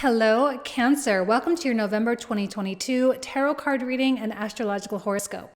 Hello, Cancer. Welcome to your November 2022 tarot card reading and astrological horoscope.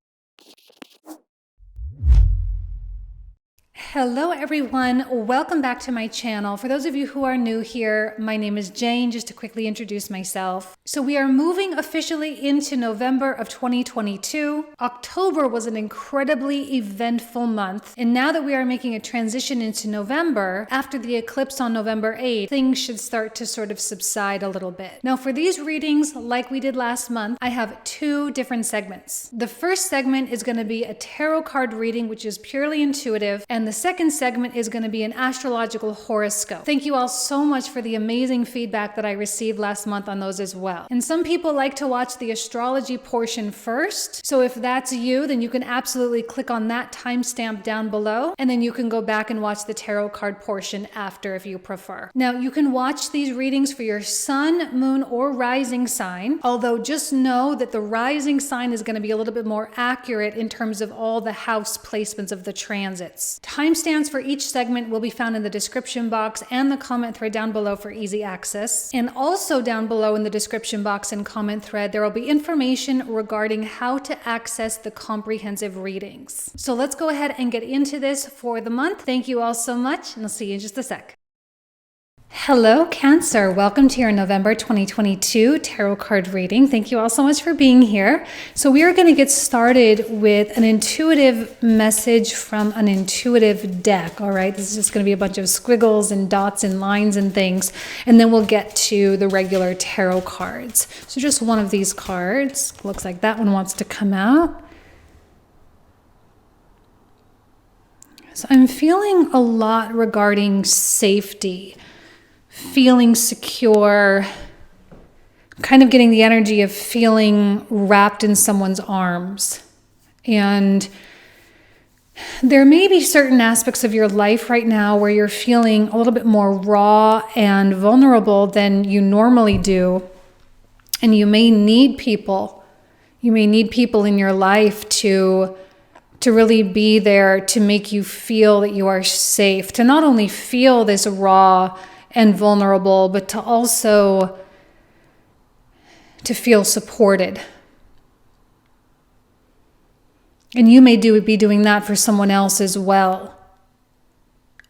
Hello everyone, welcome back to my channel. For those of you who are new here, my name is Jane, just to quickly introduce myself. So we are moving officially into November of 2022. October was an incredibly eventful month, and now that we are making a transition into November, after the eclipse on November 8th, things should start to sort of subside a little bit. Now for these readings, like we did last month, I have two different segments. The first segment is going to be a tarot card reading, which is purely intuitive, and the second segment is going to be an astrological horoscope. Thank you all so much for the amazing feedback that I received last month on those as well. And some people like to watch the astrology portion first. So if that's you, then you can absolutely click on that timestamp down below, and then you can go back and watch the tarot card portion after if you prefer. Now, you can watch these readings for your sun, moon, or rising sign, although just know that the rising sign is going to be a little bit more accurate in terms of all the house placements of the transits. Timestamps for each segment will be found in the description box and the comment thread down below for easy access. And also down below in the description box and comment thread, there will be information regarding how to access the comprehensive readings. So let's go ahead and get into this for the month. Thank you all so much, and I'll see you in just a sec. Hello, Cancer. Welcome to your November 2022 tarot card reading. Thank you all so much for being here. So we are going to get started with an intuitive message from an intuitive deck. All right, this is just going to be a bunch of squiggles and dots and lines and things, and then we'll get to the regular tarot cards. So just one of these cards. Looks like that one wants to come out. So I'm feeling a lot regarding safety. Feeling secure, kind of getting the energy of feeling wrapped in someone's arms. And there may be certain aspects of your life right now where you're feeling a little bit more raw and vulnerable than you normally do. And you may need people. You may need people in your life to really be there to make you feel that you are safe, to not only feel this raw and vulnerable, but to also to feel supported. And you may be doing that for someone else as well.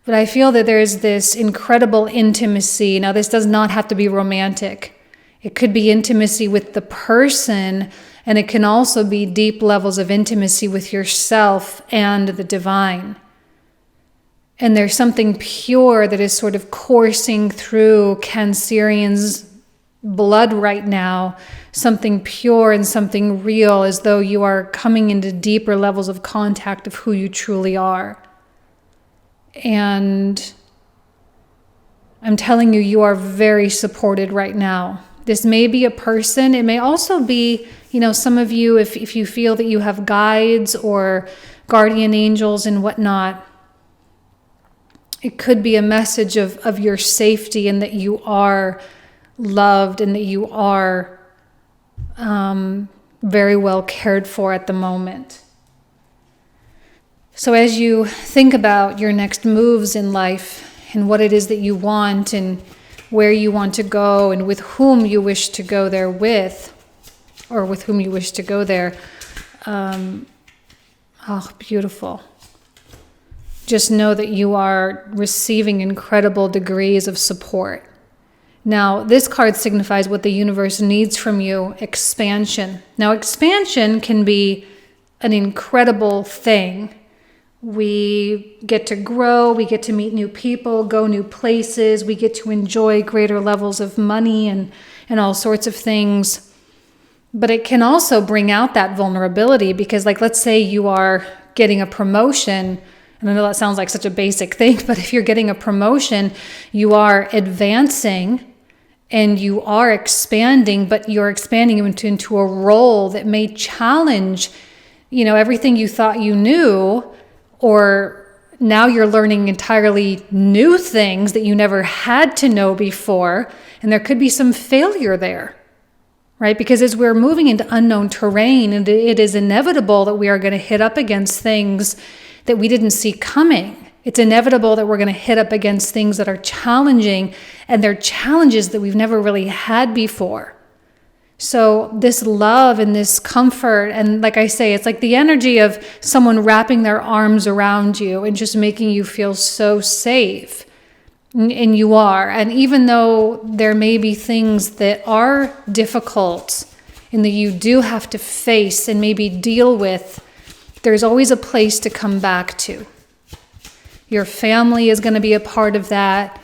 But I feel that there is this incredible intimacy. Now, this does not have to be romantic. It could be intimacy with the person, and it can also be deep levels of intimacy with yourself and the divine. And there's something pure that is sort of coursing through Cancerian's blood right now, something pure and something real, as though you are coming into deeper levels of contact of who you truly are. And I'm telling you, you are very supported right now. This may be a person. It may also be, some of you, if you feel that you have guides or guardian angels and whatnot, it could be a message of your safety and that you are loved and that you are very well cared for at the moment. So as you think about your next moves in life and what it is that you want and where you want to go and with whom you wish to go there with, or with whom you wish to go there, beautiful. Just know that you are receiving incredible degrees of support. Now, this card signifies what the universe needs from you, expansion. Now, expansion can be an incredible thing. We get to grow, we get to meet new people, go new places, we get to enjoy greater levels of money and all sorts of things. But it can also bring out that vulnerability because, let's say you are getting a promotion. And I know that sounds like such a basic thing, but if you're getting a promotion, you are advancing and you are expanding, but you're expanding into a role that may challenge, everything you thought you knew, or now you're learning entirely new things that you never had to know before. And there could be some failure there, right? Because as we're moving into unknown terrain, and it is inevitable that we are going to hit up against things that we didn't see coming. It's inevitable that we're going to hit up against things that are challenging, and they're challenges that we've never really had before. So this love and this comfort, and like I say, it's like the energy of someone wrapping their arms around you and just making you feel so safe. And you are. And even though there may be things that are difficult and that you do have to face and maybe deal with, there's always a place to come back to. Your family is going to be a part of that.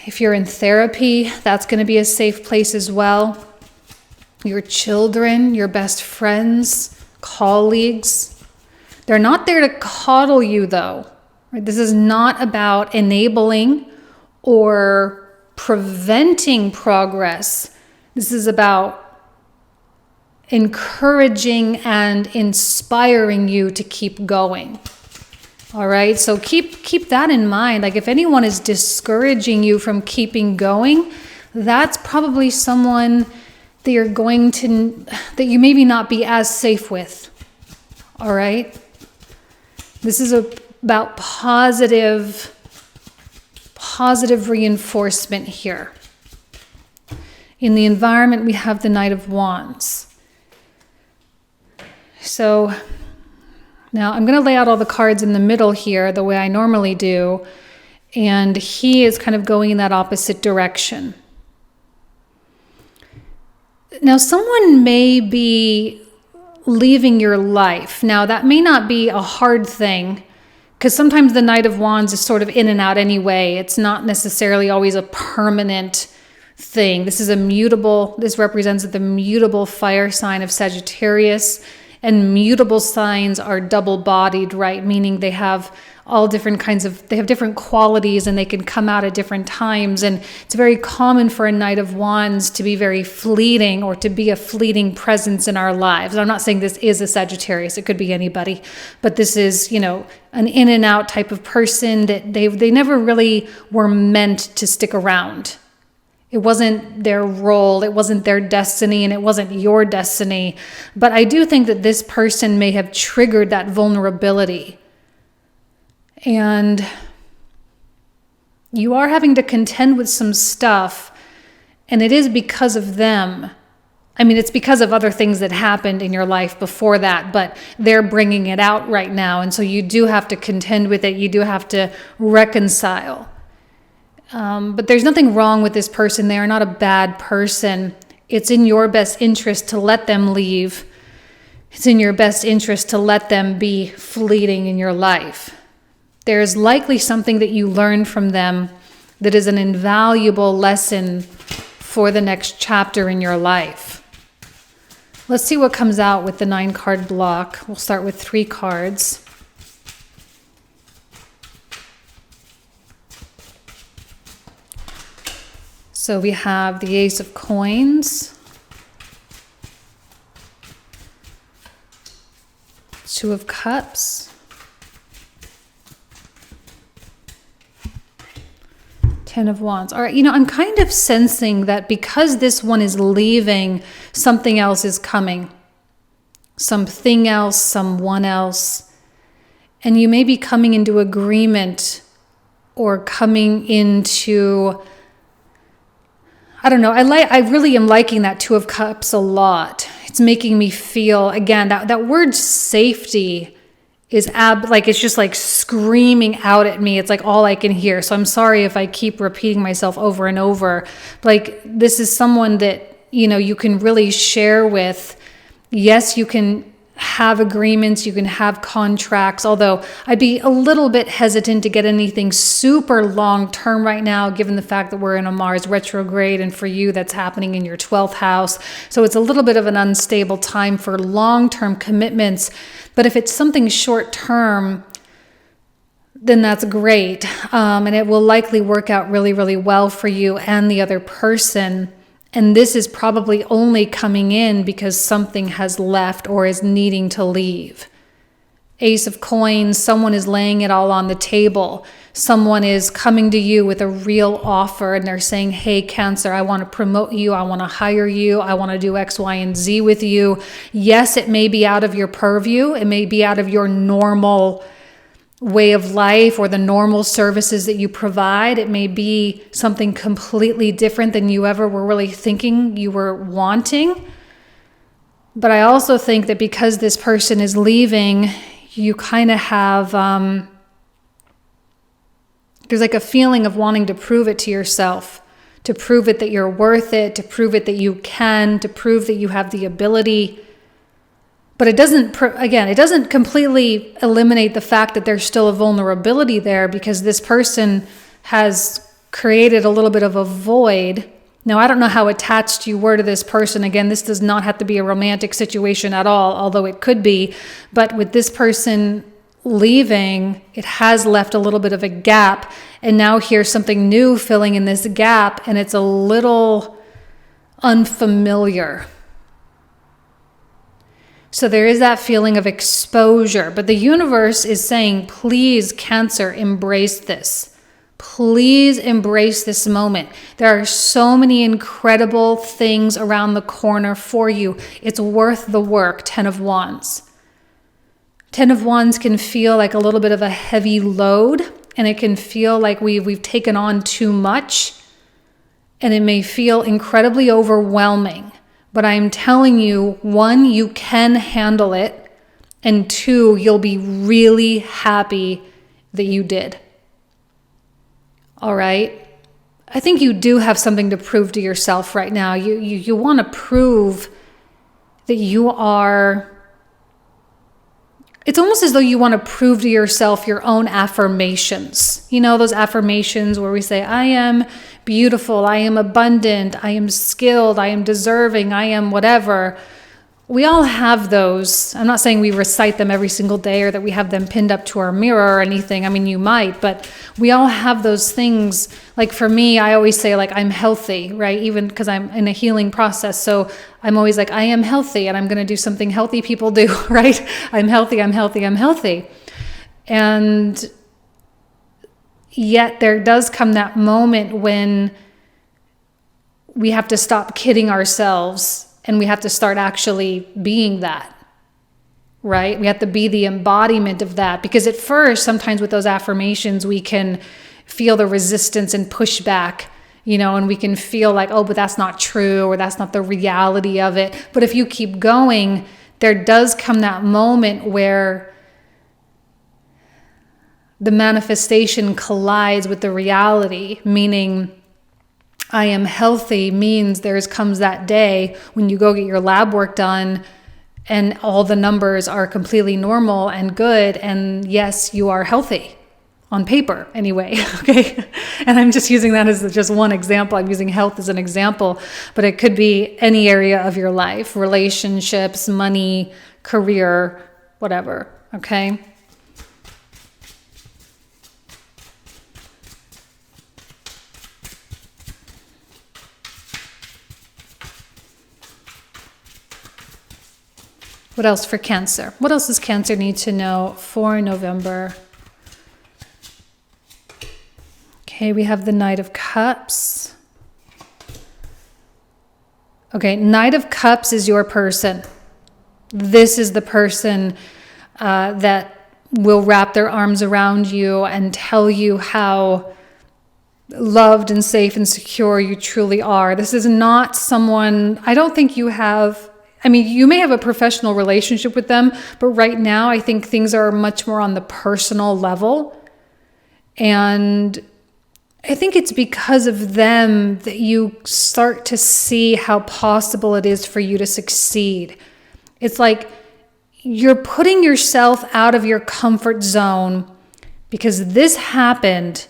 If you're in therapy, that's going to be a safe place as well. Your children, your best friends, colleagues, they're not there to coddle you though. Right? This is not about enabling or preventing progress. This is about encouraging and inspiring you to keep going. All right, so keep that in mind. Like if anyone is discouraging you from keeping going, that's probably someone that that you maybe not be as safe with. All right, this is about positive reinforcement here. In the environment, we have the Knight of Wands. So now I'm going to lay out all the cards in the middle here the way I normally do. And he is kind of going in that opposite direction. Now, someone may be leaving your life. Now, that may not be a hard thing, because sometimes the Knight of Wands is sort of in and out anyway. It's not necessarily always a permanent thing. This represents the mutable fire sign of Sagittarius. And mutable signs are double-bodied, right? Meaning they have they have different qualities and they can come out at different times. And it's very common for a Knight of Wands to be very fleeting or to be a fleeting presence in our lives. I'm not saying this is a Sagittarius, it could be anybody, but this is, an in and out type of person that they never really were meant to stick around. It wasn't their role, it wasn't their destiny, and it wasn't your destiny. But I do think that this person may have triggered that vulnerability. And you are having to contend with some stuff, and it is because of them. I mean, it's because of other things that happened in your life before that, but they're bringing it out right now. And so you do have to contend with it. You do have to reconcile. But there's nothing wrong with this person. They are not a bad person. It's in your best interest to let them leave. It's in your best interest to let them be fleeting in your life. There's likely something that you learn from them that is an invaluable lesson for the next chapter in your life. Let's see what comes out with the 9-card block. We'll start with 3 cards. So we have the Ace of Coins, 2 of Cups, 10 of Wands. All right, I'm kind of sensing that because this one is leaving, something else is coming. Something else, someone else. And you may be coming into agreement or coming into... I don't know. I really am liking that 2 of Cups a lot. It's making me feel, again, that word safety is it's just like screaming out at me. It's like all I can hear. So I'm sorry if I keep repeating myself over and over. Like this is someone that, you can really share with. Yes, you can have agreements, you can have contracts, although I'd be a little bit hesitant to get anything super long term right now, given the fact that we're in a Mars retrograde, and for you that's happening in your 12th house. So it's a little bit of an unstable time for long-term commitments. But if it's something short term, then that's great. And it will likely work out really, really well for you and the other person. And this is probably only coming in because something has left or is needing to leave. Ace of Coins, someone is laying it all on the table. Someone is coming to you with a real offer and they're saying, hey, Cancer, I want to promote you. I want to hire you. I want to do X, Y, and Z with you. Yes, it may be out of your purview. It may be out of your normal way of life or the normal services that you provide. It may be something completely different than you ever were really thinking you were wanting. But I also think that because this person is leaving, you kind of have, there's like a feeling of wanting to prove it to yourself, to prove it that you're worth it, to prove it that you can, to prove that you have the ability. But it doesn't, again, it doesn't completely eliminate the fact that there's still a vulnerability there, because this person has created a little bit of a void. Now, I don't know how attached you were to this person. Again, this does not have to be a romantic situation at all, although it could be. But with this person leaving, it has left a little bit of a gap. And now here's something new filling in this gap, and it's a little unfamiliar. So there is that feeling of exposure, but the universe is saying, please, Cancer, embrace this. Please embrace this moment. There are so many incredible things around the corner for you. It's worth the work. 10 of Wands. 10 of Wands can feel like a little bit of a heavy load, and it can feel like we've taken on too much, and it may feel incredibly overwhelming. But I'm telling you, 1, you can handle it, and 2, you'll be really happy that you did. All right? I think you do have something to prove to yourself right now. You want to prove that you are... It's almost as though you want to prove to yourself your own affirmations. You know, those affirmations where we say, I am beautiful, I am abundant, I am skilled, I am deserving, I am whatever. We all have those. I'm not saying we recite them every single day or that we have them pinned up to our mirror or anything. I mean, you might, but we all have those things. Like for me, I always say like, I'm healthy, right? Even because I'm in a healing process. So I'm always like, I am healthy and I'm going to do something healthy people do, right? I'm healthy, I'm healthy, I'm healthy. And yet there does come that moment when we have to stop kidding ourselves. And we have to start actually being that, right? We have to be the embodiment of that. Because at first, sometimes with those affirmations, we can feel the resistance and pushback, you know, and we can feel like, oh, but that's not true, or that's not the reality of it. But if you keep going, there does come that moment where the manifestation collides with the reality, meaning I am healthy means comes that day when you go get your lab work done and all the numbers are completely normal and good. And yes, you are healthy on paper anyway. Okay. And I'm just using that as just one example. I'm using health as an example, but it could be any area of your life, relationships, money, career, whatever. Okay. What else for Cancer? What else does Cancer need to know for November? Okay, we have the Knight of Cups. Okay, Knight of Cups is your person. This is the person that will wrap their arms around you and tell you how loved and safe and secure you truly are. This is not someone, I don't think you have... I mean, you may have a professional relationship with them, but right now I think things are much more on the personal level. And I think it's because of them that you start to see how possible it is for you to succeed. It's like you're putting yourself out of your comfort zone because this happened.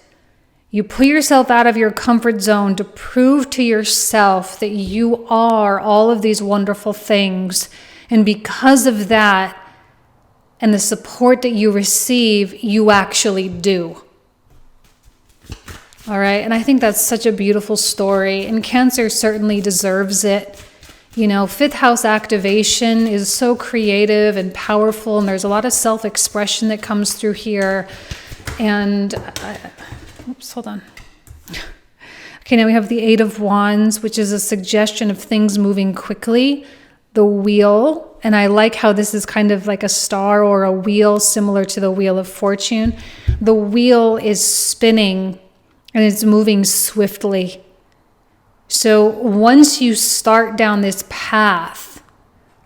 You put yourself out of your comfort zone to prove to yourself that you are all of these wonderful things. And because of that and the support that you receive, you actually do. All right. And I think that's such a beautiful story. And Cancer certainly deserves it. You know, 5th house activation is so creative and powerful. And there's a lot of self-expression that comes through here. And... oops, hold on. Okay, now we have the 8 of Wands, which is a suggestion of things moving quickly. the wheel, and I like how this is kind of like a star or a wheel similar to the Wheel of Fortune. The wheel is spinning and it's moving swiftly. So once you start down this path,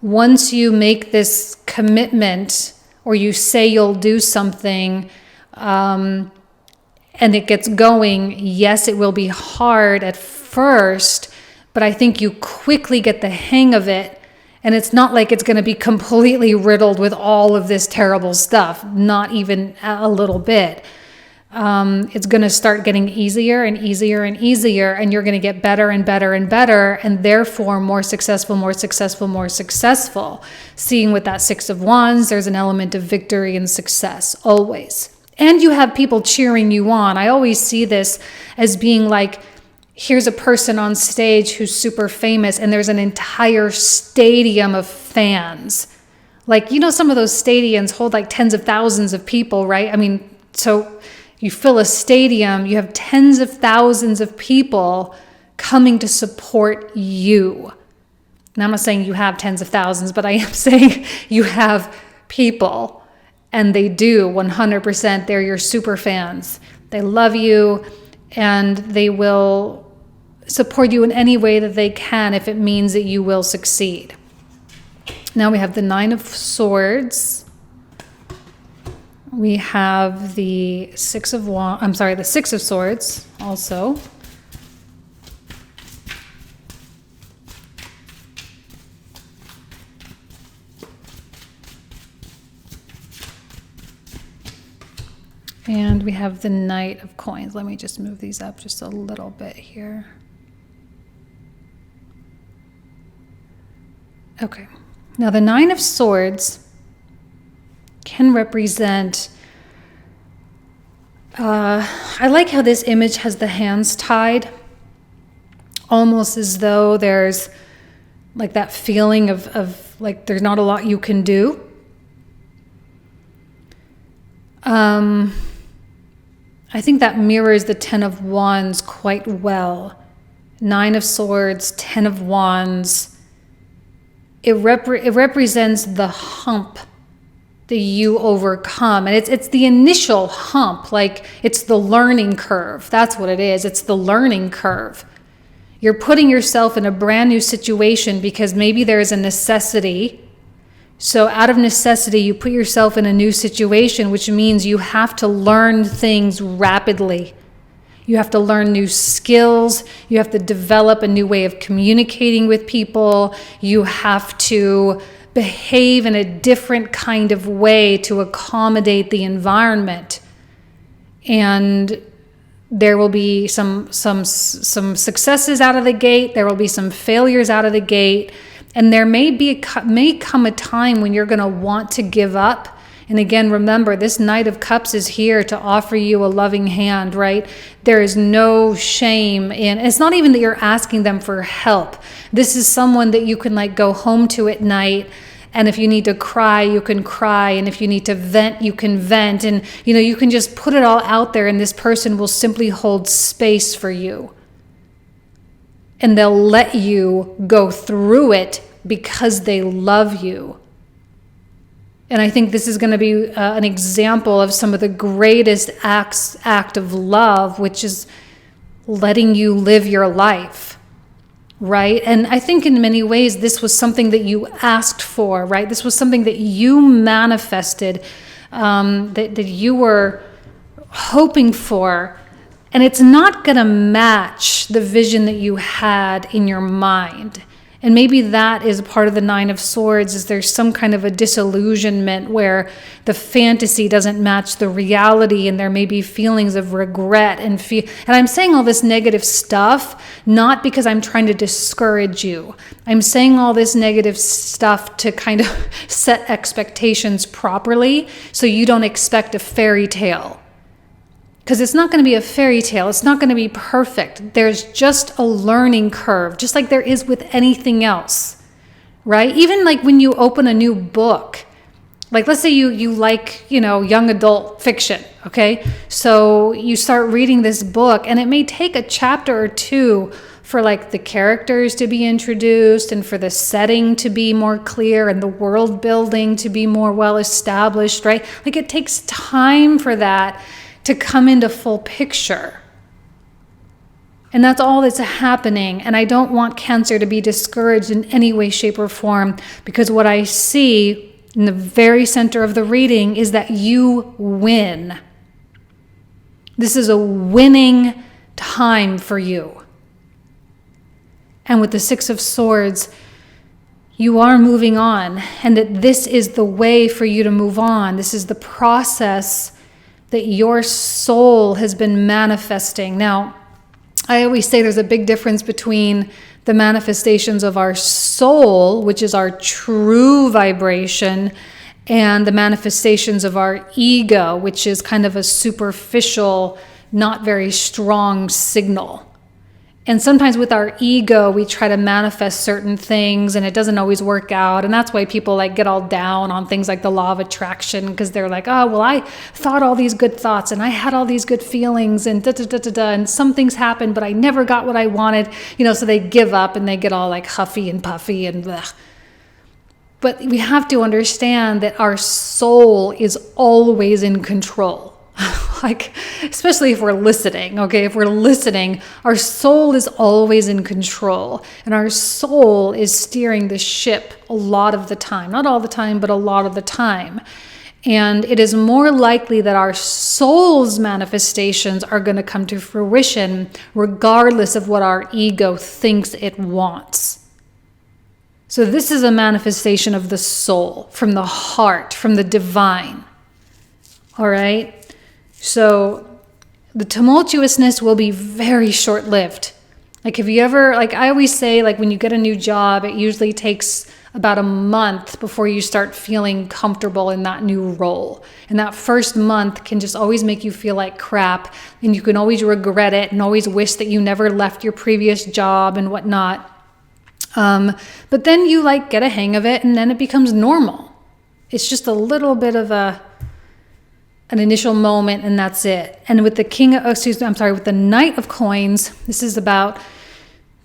once you make this commitment or you say you'll do something, and it gets going, yes, it will be hard at first, but I think you quickly get the hang of it. And it's not like it's going to be completely riddled with all of this terrible stuff, not even a little bit. It's going to start getting easier and easier and easier, and you're going to get better and better and better, and therefore more successful, more successful, more successful. Seeing with that Six of Wands, there's an element of victory and success, always. And you have people cheering you on. I always see this as being like, here's a person on stage who's super famous and there's an entire stadium of fans. Like, some of those stadiums hold like tens of thousands of people, right? I mean, so you fill a stadium, you have tens of thousands of people coming to support you. Now, I'm not saying you have tens of thousands, but I am saying you have people, and they do 100%. They're your super fans. They love you, and they will support you in any way that they can if it means that you will succeed. Now we have the Nine of Swords. We have the Six of Swords also. And we have the Knight of Coins. Let me just move these up just a little bit here. Okay. Now the Nine of Swords can represent, I like how this image has the hands tied, almost as though there's like that feeling of like there's not a lot you can do. I think that mirrors the Ten of Wands quite well. Nine of Swords, Ten of Wands. It represents the hump that you overcome. And it's the initial hump, like it's the learning curve. That's what it is. It's the learning curve. You're putting yourself in a brand new situation because maybe there is a necessity. So out of necessity, you put yourself in a new situation, which means you have to learn things rapidly. You have to learn new skills. You have to develop a new way of communicating with people. You have to behave in a different kind of way to accommodate the environment. And there will be some successes out of the gate. There will be some failures out of the gate. And there may come a time when you're going to want to give up. And again, remember, this Knight of Cups is here to offer you a loving hand, right? There is no shame in, it's not even that you're asking them for help. This is someone that you can like go home to at night. And if you need to cry, you can cry. And if you need to vent, you can vent. And, you can just put it all out there and this person will simply hold space for you. And they'll let you go through it because they love you. And I think this is going to be an example of some of the greatest act of love, which is letting you live your life, right? And I think in many ways, this was something that you asked for, right? This was something that you manifested, that you were hoping for. And it's not going to match the vision that you had in your mind. And maybe that is part of the Nine of Swords, is there's some kind of a disillusionment where the fantasy doesn't match the reality, and there may be feelings of regret and I'm saying all this negative stuff, not because I'm trying to discourage you. I'm saying all this negative stuff to kind of set expectations properly so you don't expect a fairy tale. Because it's not going to be a fairy tale. It's not going to be perfect. There's just a learning curve, just like there is with anything else, right? Even like when you open a new book, like let's say you like, young adult fiction, okay? So you start reading this book and it may take a chapter or two for like the characters to be introduced and for the setting to be more clear and the world building to be more well established, right? Like it takes time for that to come into full picture. And that's all that's happening. And I don't want Cancer to be discouraged in any way, shape, or form, because what I see in the very center of the reading is that you win. This is a winning time for you. And with the Six of Swords, you are moving on, and that this is the way for you to move on. This is the process that your soul has been manifesting. Now, I always say there's a big difference between the manifestations of our soul, which is our true vibration, and the manifestations of our ego, which is kind of a superficial, not very strong signal. And sometimes with our ego, we try to manifest certain things and it doesn't always work out. And that's why people like get all down on things like the law of attraction, because they're like, oh, well, I thought all these good thoughts and I had all these good feelings and and some things happened, but I never got what I wanted, so they give up and they get all like huffy and puffy and blech. But we have to understand that our soul is always in control. Like, especially if we're listening, okay? If we're listening, our soul is always in control. And our soul is steering the ship a lot of the time. Not all the time, but a lot of the time. And it is more likely that our soul's manifestations are going to come to fruition regardless of what our ego thinks it wants. So this is a manifestation of the soul, from the heart, from the divine. All right? So the tumultuousness will be very short-lived. Like if you ever, like I always say, like when you get a new job, it usually takes about a month before you start feeling comfortable in that new role. And that first month can just always make you feel like crap. And you can always regret it and always wish that you never left your previous job and whatnot. But then you like get a hang of it and then it becomes normal. It's just a little bit of an initial moment, and that's it. And with the with the Knight of Coins, this is about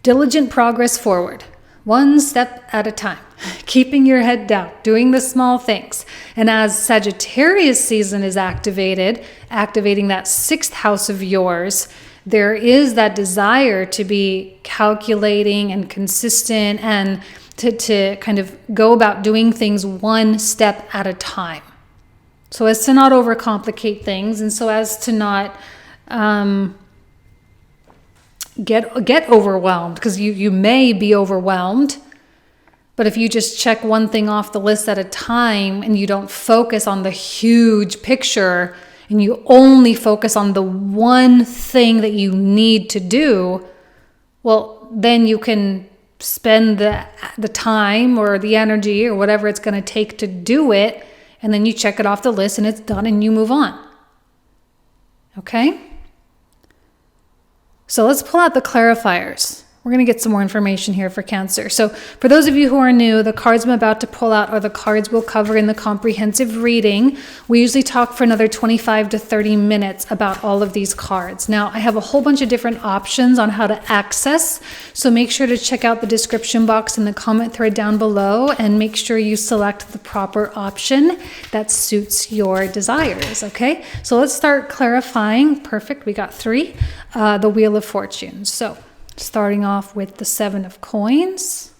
diligent progress forward, one step at a time, keeping your head down, doing the small things. And as Sagittarius season is activating that sixth house of yours, there is that desire to be calculating and consistent and to kind of go about doing things one step at a time. So as to not overcomplicate things, and so as to not get overwhelmed, because you may be overwhelmed, but if you just check one thing off the list at a time and you don't focus on the huge picture and you only focus on the one thing that you need to do, well, then you can spend the time or the energy or whatever it's going to take to do it. And then you check it off the list and it's done and you move on. Okay? So let's pull out the clarifiers. We're going to get some more information here for Cancer. So for those of you who are new, the cards I'm about to pull out are the cards we'll cover in the comprehensive reading. We usually talk for another 25 to 30 minutes about all of these cards. Now, I have a whole bunch of different options on how to access, so make sure to check out the description box and the comment thread down below and make sure you select the proper option that suits your desires, okay? So let's start clarifying. Perfect, we got 3. The Wheel of Fortune. So starting off with the 7 of Coins,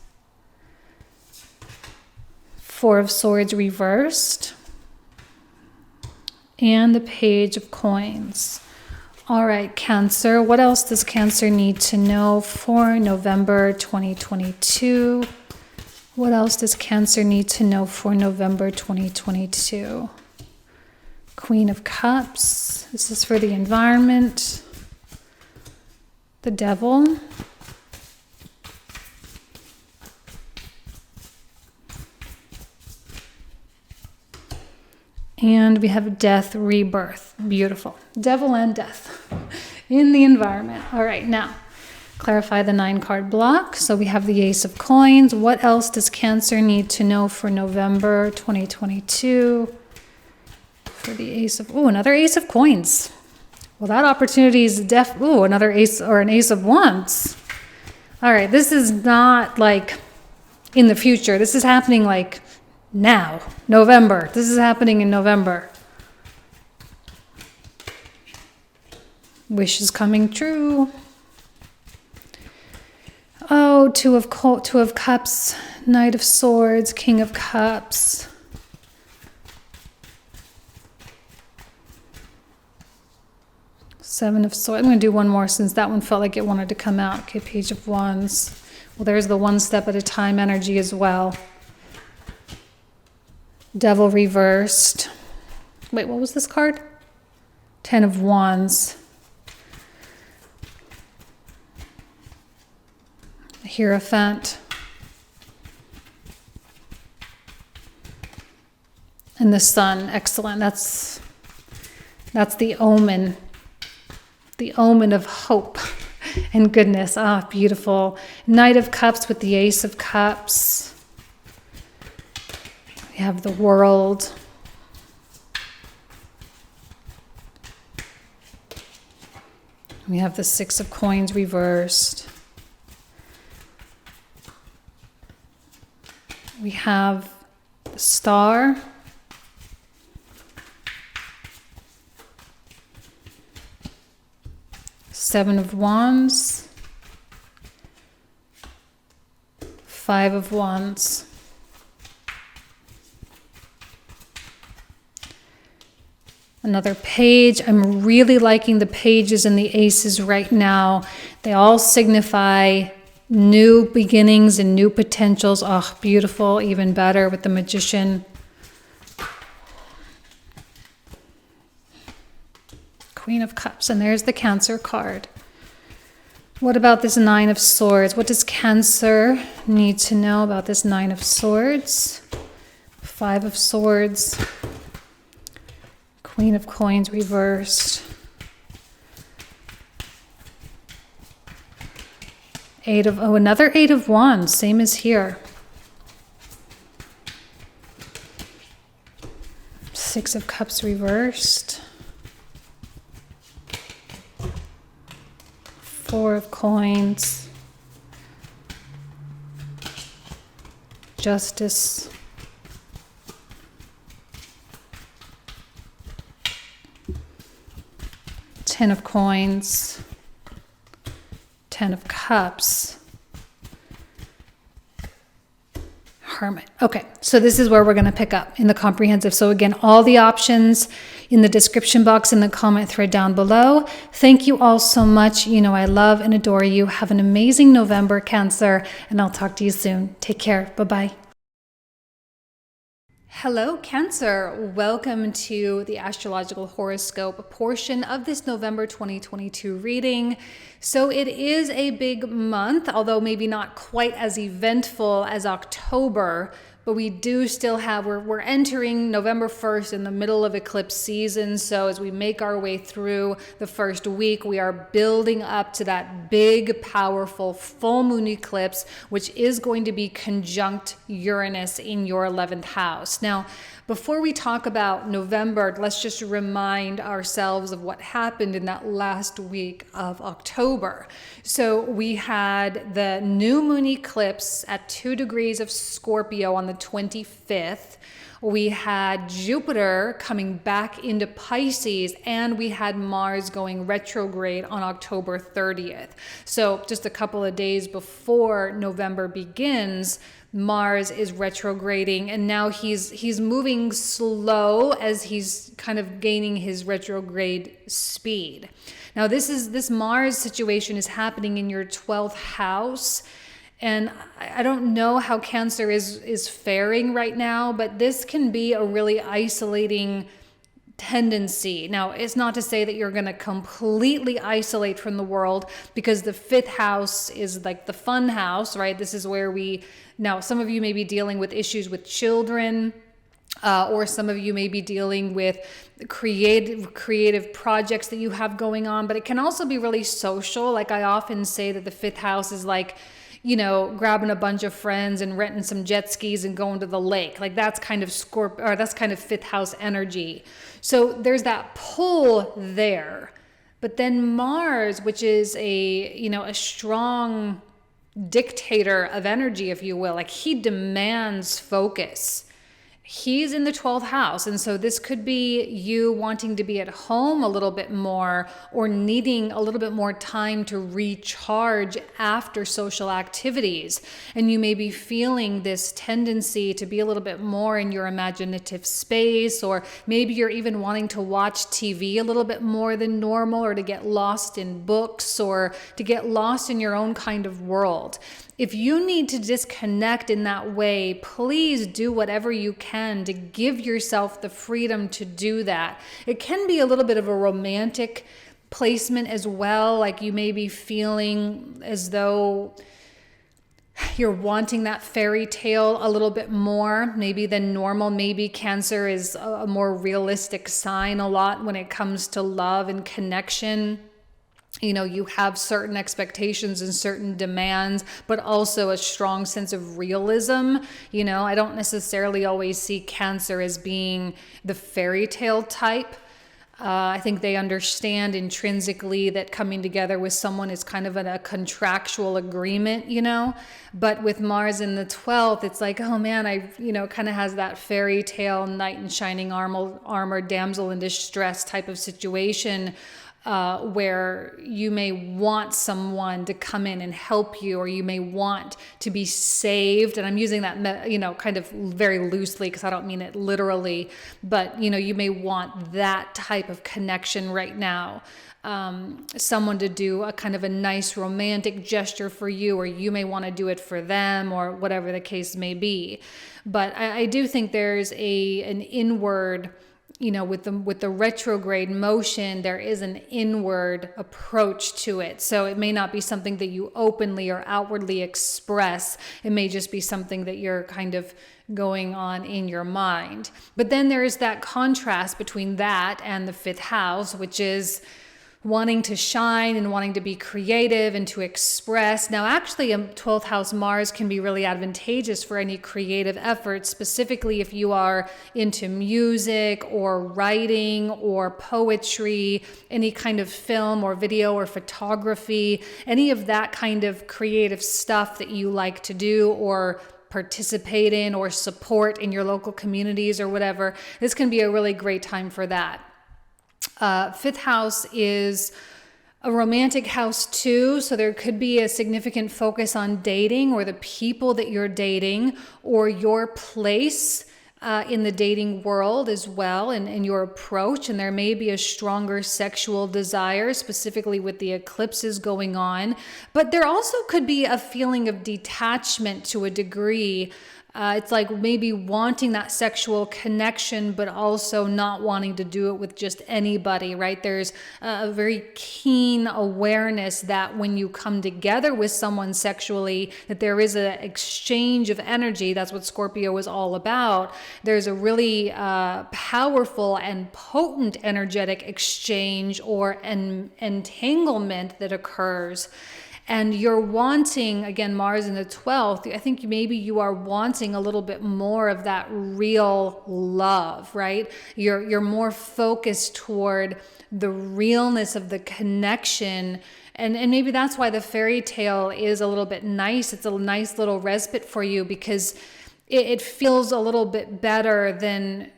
4 of Swords reversed, and the Page of Coins. All right, Cancer, what else does Cancer need to know for November 2022? What else does Cancer need to know for November 2022? Queen of Cups, this is for the environment. The Devil. And we have Death, Rebirth. Beautiful. Devil and Death in the environment. All right, now clarify the 9-card block. So we have the Ace of Coins. What else does Cancer need to know for November 2022? For the Ace of, another Ace of Coins. Well, that opportunity is another ace or an Ace of Wands. All right, this is not like in the future. This is happening like now, November. This is happening in November. Wish is coming true. Oh, two of Cups, Knight of Swords, King of Cups. Seven of Swords. I'm going to do one more since that one felt like it wanted to come out. Okay, Page of Wands. Well, there's the one step at a time energy as well. Devil reversed. Wait, what was this card? Ten of Wands. Hierophant. And the Sun. Excellent. That's the omen. The omen of hope and goodness. Ah, beautiful. Knight of Cups with the Ace of Cups. We have the World. We have the Six of Coins reversed. We have the Star. Seven of Wands. Five of Wands. Another page. I'm really liking the pages and the aces right now. They all signify new beginnings and new potentials. Oh, beautiful. Even better with the Magician. Queen of Cups. And there's the Cancer card. What about this Nine of Swords? What does Cancer need to know about this Nine of Swords? Five of Swords. Queen of Coins reversed. Another Eight of Wands, same as here. Six of Cups reversed. Four of Coins. Justice. Ten of Coins. Ten of Cups. Hermit. Okay, so this is where we're going to pick up in the comprehensive. So again, all the options in the description box in the comment thread down below. Thank you all so much. You know I love and adore you. Have an amazing November, Cancer, and I'll talk to you soon. Take care. Bye-bye. Hello, Cancer. Welcome to the Astrological Horoscope portion of this November 2022 reading. So it is a big month, although maybe not quite as eventful as October, but we do still have, we're entering November 1st in the middle of eclipse season. So as we make our way through the first week, we are building up to that big, powerful full moon eclipse, which is going to be conjunct Uranus in your 11th house. Now, before we talk about November, let's just remind ourselves of what happened in that last week of October. So we had the new moon eclipse at 2 degrees of Scorpio on the 25th. We had Jupiter coming back into Pisces, and we had Mars going retrograde on October 30th. So just a couple of days before November begins, Mars is retrograding, and now he's moving slow as he's kind of gaining his retrograde speed. Now this Mars situation is happening in your 12th house. And I don't know how Cancer is faring right now, but this can be a really isolating tendency. Now, it's not to say that you're going to completely isolate from the world, because the 5th house is like the fun house, right? This is where now some of you may be dealing with issues with children, or some of you may be dealing with creative projects that you have going on, but it can also be really social. Like I often say that the 5th house is like, grabbing a bunch of friends and renting some jet skis and going to the lake. Like that's kind of that's kind of 5th house energy. So there's that pull there. But then Mars, which is a strong, dictator of energy, if you will. Like he demands focus. He's in the 12th house. And so this could be you wanting to be at home a little bit more or needing a little bit more time to recharge after social activities. And you may be feeling this tendency to be a little bit more in your imaginative space, or maybe you're even wanting to watch TV a little bit more than normal, or to get lost in books, or to get lost in your own kind of world. If you need to disconnect in that way, please do whatever you can to give yourself the freedom to do that. It can be a little bit of a romantic placement as well. Like you may be feeling as though you're wanting that fairy tale a little bit more, maybe than normal. Maybe Cancer is a more realistic sign a lot when it comes to love and connection. You know, you have certain expectations and certain demands, but also a strong sense of realism. You know, I don't necessarily always see Cancer as being the fairy tale type. I think they understand intrinsically that coming together with someone is kind of a contractual agreement, you know. But with Mars in the 12th, it's like, oh man, kind of has that fairy tale knight in shining armor, damsel in distress type of situation. Where you may want someone to come in and help you, or you may want to be saved. And I'm using that, kind of very loosely because I don't mean it literally, but, you may want that type of connection right now. Someone to do a kind of a nice romantic gesture for you, or you may want to do it for them, or whatever the case may be. But I do think there's an inward, with the retrograde motion, there is an inward approach to it. So it may not be something that you openly or outwardly express. It may just be something that you're kind of going on in your mind. But then there is that contrast between that and the 5th house, which is wanting to shine and wanting to be creative and to express. Now, actually, a 12th house Mars can be really advantageous for any creative efforts, specifically if you are into music or writing or poetry, any kind of film or video or photography, any of that kind of creative stuff that you like to do or participate in or support in your local communities or whatever. This can be a really great time for that. 5th house is a romantic house too, so there could be a significant focus on dating or the people that you're dating, or your place in the dating world as well, and your approach. And there may be a stronger sexual desire, specifically with the eclipses going on. But there also could be a feeling of detachment to a degree. It's like maybe wanting that sexual connection, but also not wanting to do it with just anybody, right? There's a very keen awareness that when you come together with someone sexually, that there is an exchange of energy. That's what Scorpio is all about. There's a really powerful and potent energetic exchange or an entanglement that occurs. And you're wanting, again, Mars in the 12th, I think maybe you are wanting a little bit more of that real love, right? You're more focused toward the realness of the connection. And maybe that's why the fairy tale is a little bit nice. It's a nice little respite for you, because it feels a little bit better than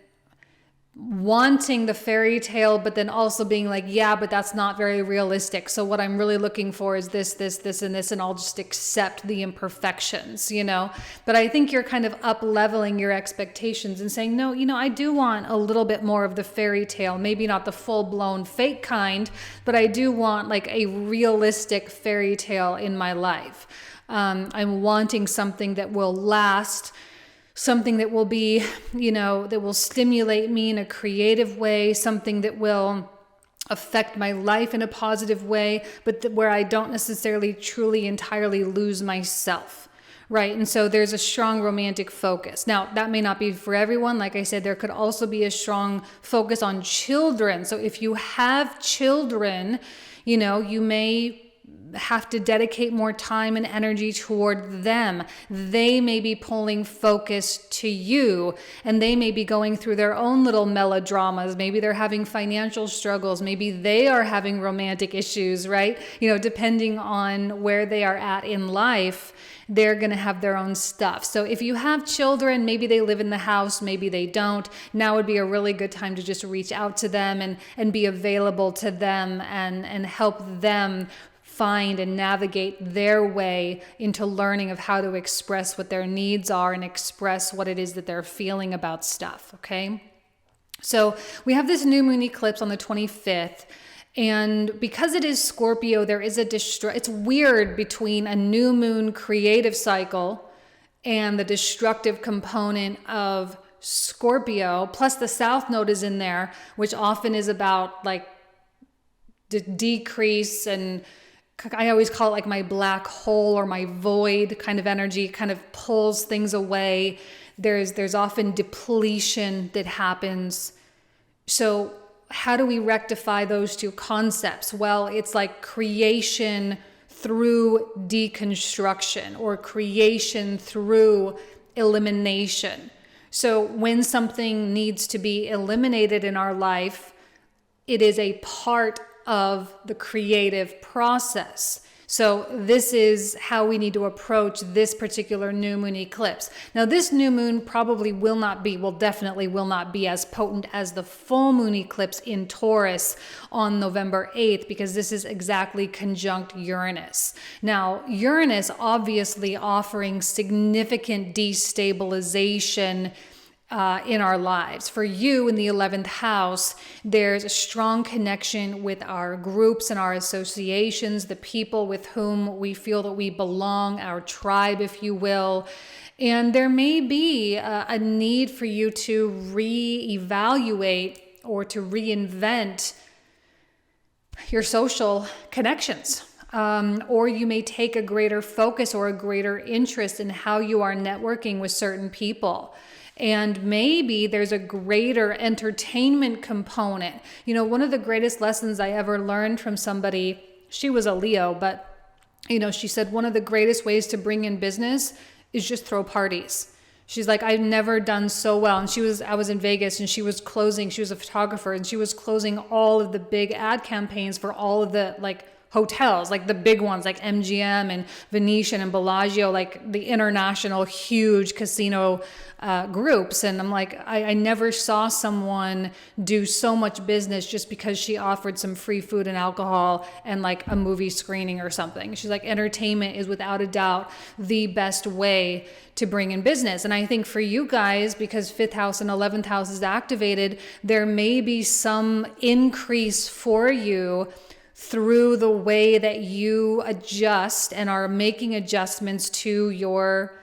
wanting the fairy tale, but then also being like, yeah, but that's not very realistic. So what I'm really looking for is this, and this, and I'll just accept the imperfections, But I think you're kind of up leveling your expectations and saying, no, I do want a little bit more of the fairy tale, maybe not the full blown fake kind, but I do want like a realistic fairy tale in my life. I'm wanting something that will last, something that will be, that will stimulate me in a creative way, something that will affect my life in a positive way, but where I don't necessarily truly entirely lose myself, right? And so there's a strong romantic focus. Now, that may not be for everyone. Like I said, there could also be a strong focus on children. So if you have children, you may have to dedicate more time and energy toward them. They may be pulling focus to you, and they may be going through their own little melodramas. Maybe they're having financial struggles. Maybe they are having romantic issues, right? Depending on where they are at in life, they're going to have their own stuff. So if you have children, maybe they live in the house, maybe they don't. Now would be a really good time to just reach out to them and be available to them and help them find and navigate their way into learning of how to express what their needs are and express what it is that they're feeling about stuff, okay? So we have this new moon eclipse on the 25th. And because it is Scorpio, there is it's weird between a new moon creative cycle and the destructive component of Scorpio, plus the South Node is in there, which often is about like decrease, and I always call it like my black hole or my void kind of energy, kind of pulls things away. There's often depletion that happens. So how do we rectify those two concepts? Well, it's like creation through deconstruction or creation through elimination. So when something needs to be eliminated in our life, it is a part of the creative process. So this is how we need to approach this particular new moon eclipse. Now, this new moon definitely will not be as potent as the full moon eclipse in Taurus on November 8th, because this is exactly conjunct Uranus. Now, Uranus obviously offering significant destabilization in our lives. For you in the 11th house, there's a strong connection with our groups and our associations, the people with whom we feel that we belong, our tribe, if you will. And there may be a need for you to reevaluate or to reinvent your social connections. Or you may take a greater focus or a greater interest in how you are networking with certain people. And maybe there's a greater entertainment component. One of the greatest lessons I ever learned from somebody, she was a Leo, but she said one of the greatest ways to bring in business is just throw parties. She's like, I've never done so well. And I was in Vegas, and she was a photographer, and she was closing all of the big ad campaigns for all of the hotels, like the big ones like MGM and Venetian and Bellagio, like the international huge casino groups. And I'm like, I never saw someone do so much business just because she offered some free food and alcohol and like a movie screening or something. She's like, entertainment is without a doubt the best way to bring in business. And I think for you guys, because 5th house and 11th house is activated, there may be some increase for you through the way that you adjust and are making adjustments to your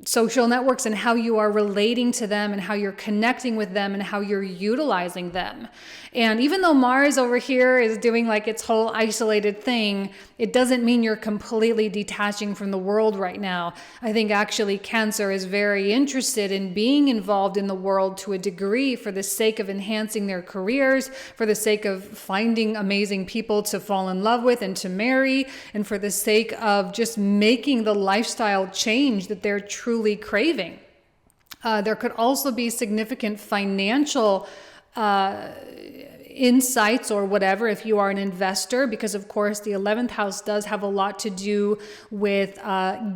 social networks and how you are relating to them and how you're connecting with them and how you're utilizing them. And even though Mars over here is doing like its whole isolated thing, it doesn't mean you're completely detaching from the world right now. I think actually Cancer is very interested in being involved in the world to a degree for the sake of enhancing their careers, for the sake of finding amazing people to fall in love with and to marry, and for the sake of just making the lifestyle change that they're truly craving. There could also be significant financial insights or whatever if you are an investor, because of course the 11th house does have a lot to do with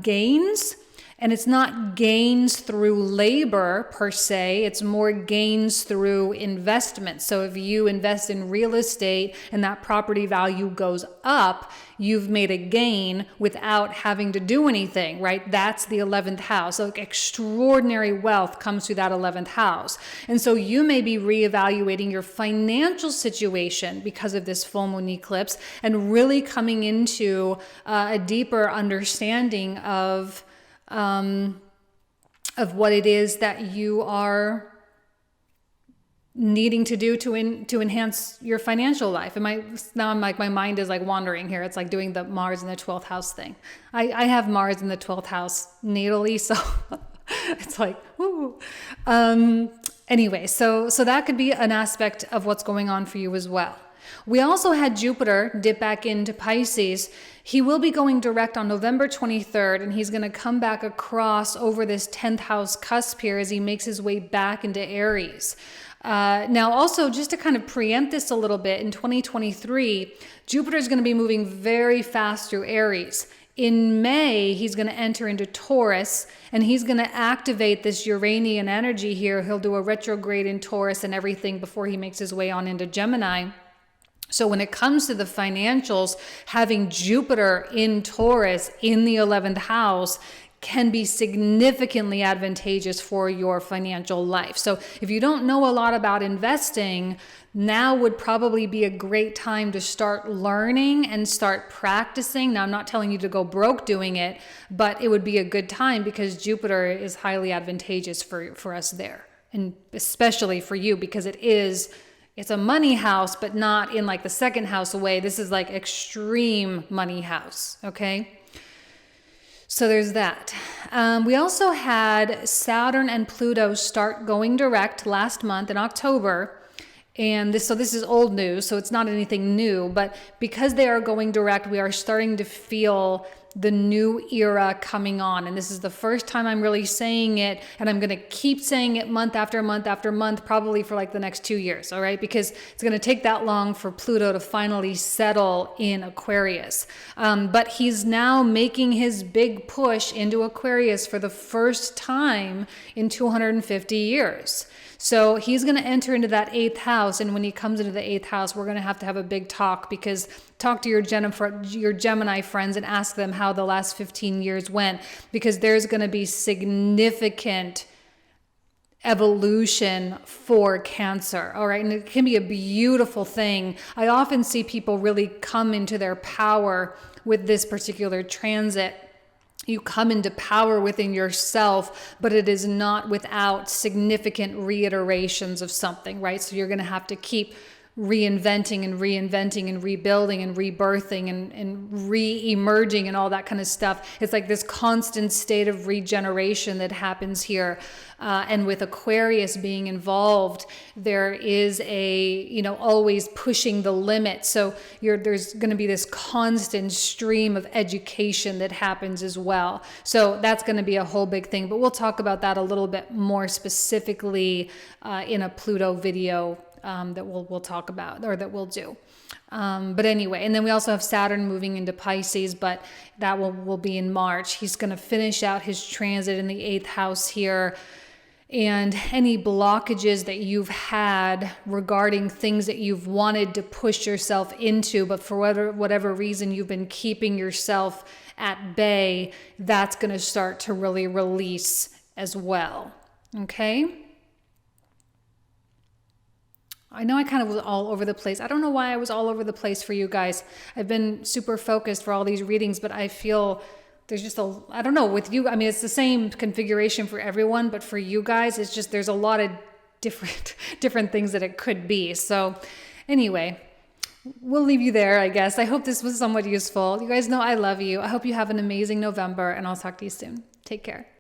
gains. And it's not gains through labor per se, it's more gains through investment. So if you invest in real estate and that property value goes up, you've made a gain without having to do anything, right? That's the 11th house. So extraordinary wealth comes through that 11th house. And so you may be reevaluating your financial situation because of this full moon eclipse and really coming into a deeper understanding of what it is that you are needing to do to enhance your financial life. Now I'm like, my mind is like wandering here. It's like doing the Mars in the 12th house thing. I have Mars in the 12th house natally, so it's like, woo. Anyway, so that could be an aspect of what's going on for you as well. We also had Jupiter dip back into Pisces. He will be going direct on November 23rd, and he's going to come back across over this 10th house cusp here as he makes his way back into Aries. Now, also, just to kind of preempt this a little bit, in 2023, Jupiter is going to be moving very fast through Aries. In May, he's going to enter into Taurus, and he's going to activate this Uranian energy here. He'll do a retrograde in Taurus and everything before he makes his way on into Gemini. So when it comes to the financials, having Jupiter in Taurus in the 11th house can be significantly advantageous for your financial life. So if you don't know a lot about investing, now would probably be a great time to start learning and start practicing. Now, I'm not telling you to go broke doing it, but it would be a good time because Jupiter is highly advantageous for us there. And especially for you, because it's a money house, but not in like the second house way. This is like extreme money house, okay? So there's that. We also had Saturn and Pluto start going direct last month in October. And this is old news, so it's not anything new, but because they are going direct, we are starting to feel the new era coming on. And this is the first time I'm really saying it, and I'm going to keep saying it month after month after month, probably for like the next 2 years, all right? Because it's going to take that long for Pluto to finally settle in Aquarius. But he's now making his big push into Aquarius for the first time in 250 years. So he's going to enter into that 8th house. And when he comes into the 8th house, we're going to have a big talk, because talk to your Gemini friends and ask them how the last 15 years went, because there's going to be significant evolution for Cancer. All right. And it can be a beautiful thing. I often see people really come into their power with this particular transit. You come into power within yourself, but it is not without significant reiterations of something, right? So you're going to have to keep reinventing and rebuilding and rebirthing and re-emerging and all that kind of stuff. It's like this constant state of regeneration that happens here. And with Aquarius being involved, there is always pushing the limit. So there's going to be this constant stream of education that happens as well. So that's going to be a whole big thing. But we'll talk about that a little bit more specifically in a Pluto video that we'll talk about, or that we'll do. But anyway, and then we also have Saturn moving into Pisces, but that will be in March. He's going to finish out his transit in the 8th house here. And any blockages that you've had regarding things that you've wanted to push yourself into, but for whatever reason you've been keeping yourself at bay, that's going to start to really release as well. Okay? I know I kind of was all over the place. I don't know why I was all over the place for you guys. I've been super focused for all these readings, but I feel there's just I don't know, with you, I mean, it's the same configuration for everyone, but for you guys, it's just, there's a lot of different things that it could be. So anyway, we'll leave you there, I guess. I hope this was somewhat useful. You guys know I love you. I hope you have an amazing November, and I'll talk to you soon. Take care.